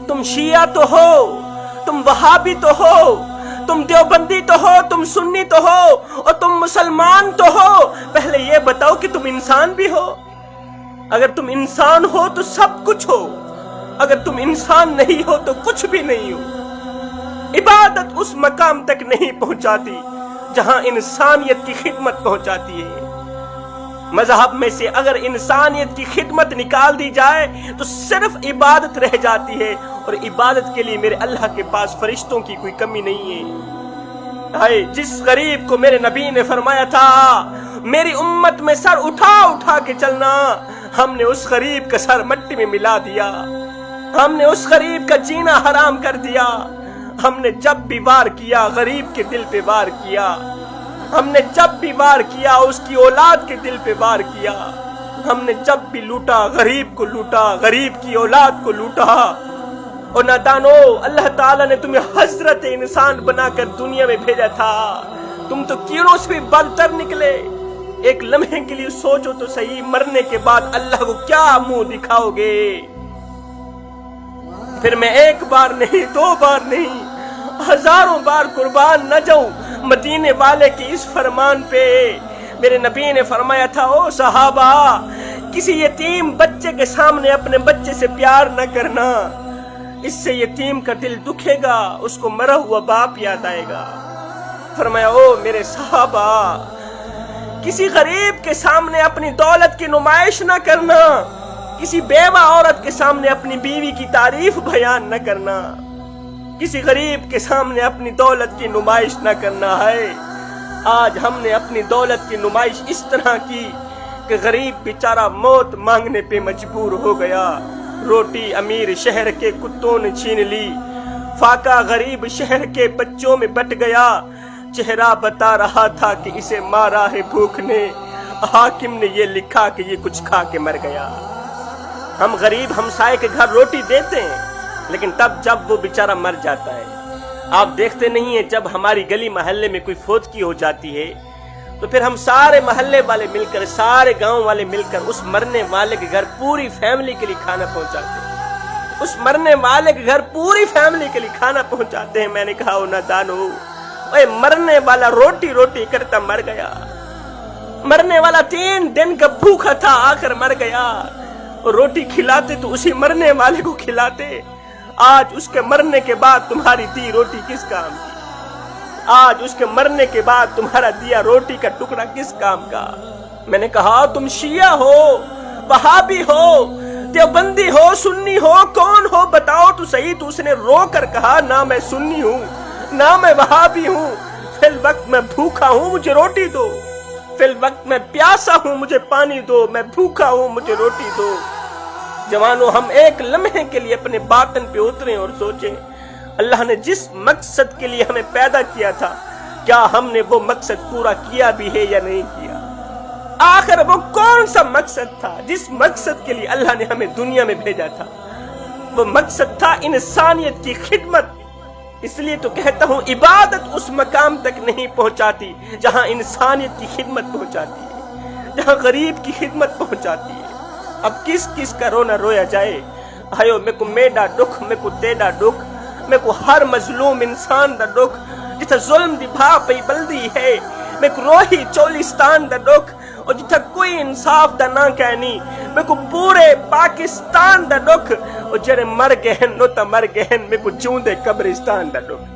تم شیعہ تو ہو، تم وہابی تو ہو، تم دیوبندی تو ہو، تم سنی تو ہو، اور تم مسلمان تو ہو، پہلے یہ بتاؤ کہ تم انسان بھی ہو۔ اگر تم انسان ہو تو سب کچھ ہو، اگر تم انسان نہیں ہو تو کچھ بھی نہیں ہو۔ عبادت اس مقام تک نہیں پہنچاتی جہاں انسانیت کی خدمت پہنچاتی ہے۔ مذہب میں سے اگر انسانیت کی خدمت نکال دی جائے تو صرف عبادت رہ جاتی ہے، اور عبادت کے لیے میرے اللہ کے پاس فرشتوں کی کوئی کمی نہیں ہے۔ جس غریب کو میرے نبی نے فرمایا تھا میری امت میں سر اٹھا اٹھا کے چلنا، ہم نے اس غریب کا سر مٹی میں ملا دیا، ہم نے اس غریب کا جینا حرام کر دیا۔ ہم نے جب بھی وار کیا غریب کے دل پہ وار کیا، ہم نے جب بھی وار کیا اس کی اولاد کے دل پہ وار کیا، ہم نے جب بھی لوٹا غریب کو لوٹا، غریب کی اولاد کو لوٹا۔ اور نادانو، اللہ تعالیٰ نے تمہیں حضرت انسان بنا کر دنیا میں بھیجا تھا، تم تو کیڑوں سے بھی بدتر نکلے۔ ایک لمحے کے لیے سوچو تو صحیح، مرنے کے بعد اللہ کو کیا منہ دکھاؤ گے؟ پھر میں ایک بار نہیں، دو بار نہیں، ہزاروں بار قربان نہ جاؤں مدینے والے کے اس فرمان پہ۔ میرے نبی نے فرمایا تھا، او صحابہ، کسی یتیم بچے کے سامنے اپنے بچے سے پیار نہ کرنا، اس سے یتیم کا دل دکھے گا، اس کو مرا ہوا باپ یاد آئے گا۔ فرمایا، او میرے صحابہ، کسی غریب کے سامنے اپنی دولت کی نمائش نہ کرنا، کسی بیوہ عورت کے سامنے اپنی بیوی کی تعریف بیان نہ کرنا، کسی غریب کے سامنے اپنی دولت کی نمائش نہ کرنا ہے۔ آج ہم نے اپنی دولت کی نمائش اس طرح کی کہ غریب بیچارہ موت مانگنے پہ مجبور ہو گیا۔ روٹی امیر شہر کے کتوں نے چھین لی، فاقہ غریب شہر کے بچوں میں بٹ گیا۔ چہرہ بتا رہا تھا کہ اسے مارا ہے بھوک نے، حاکم نے یہ لکھا کہ یہ کچھ کھا کے مر گیا۔ ہم غریب ہمسائے کے گھر روٹی دیتے ہیں، لیکن تب جب وہ بیچارہ مر جاتا ہے۔ آپ دیکھتے نہیں ہیں جب ہماری گلی محلے میں کوئی فوتگی ہو جاتی ہے تو پھر ہم سارے محلے والے مل کر، سارے گاؤں والے مل کر اس مرنے والے کے گھر پوری فیملی کے لیے کھانا پہنچاتے ہیں، اس مرنے والے کے گھر پوری فیملی کے لیے کھانا پہنچاتے ہیں۔ میں نے کہا، او نادانو، اے مرنے والا روٹی روٹی کرتا مر گیا، مرنے والا 3 دن کا بھوکا تھا، آخر مر گیا، اور روٹی کھلاتے تو اسی مرنے والے کو کھلاتے۔ آج اس کے مرنے کے بعد تمہاری دی روٹی کس کام کی؟ آج اس کے مرنے کے بعد تمہارا دیا روٹی کا ٹکڑا کس کام کا؟ میں نے کہا، تم شیعہ ہو، وہابی ہو، دیوبندی ہو، سنی ہو، کون ہو بتاؤ تو صحیح۔ تو اس نے رو کر کہا، نہ میں سنی ہوں، نہ میں وہابی ہوں، فی الوقت میں بھوکا ہوں، مجھے روٹی دو، فی الوقت میں پیاسا ہوں، مجھے پانی دو، میں بھوکا ہوں، مجھے روٹی دو۔ جوانوں، ہم ایک لمحے کے لیے اپنے باطن پہ اتریں اور سوچیں، اللہ نے جس مقصد کے لیے ہمیں پیدا کیا تھا، کیا ہم نے وہ مقصد پورا کیا بھی ہے یا نہیں کیا؟ آخر وہ کون سا مقصد تھا جس مقصد کے لیے اللہ نے ہمیں دنیا میں بھیجا تھا؟ وہ مقصد تھا انسانیت کی خدمت۔ اس لیے تو کہتا ہوں، عبادت اس مقام تک نہیں پہنچاتی جہاں انسانیت کی خدمت پہنچاتی ہے، جہاں غریب کی خدمت پہنچاتی ہے۔ اب کس کس کا رونا رویا جائے؟ آئیو، میں کو میڈا ڈکھ، میں کو تیڈا ڈکھ، میں کو ہر مظلوم انسان دا ڈکھ، جتھا ظلم دی بھا پئی بلدی ہے، میں کو روہی چولستان دا ڈکھ، اور جتھا کوئی انصاف دا نہ کہنی، میں کو پورے پاکستان دا ڈکھ، اور جڑے مر گہن نو تا مر گہن، میں کو جون دے قبرستان دا ڈکھ۔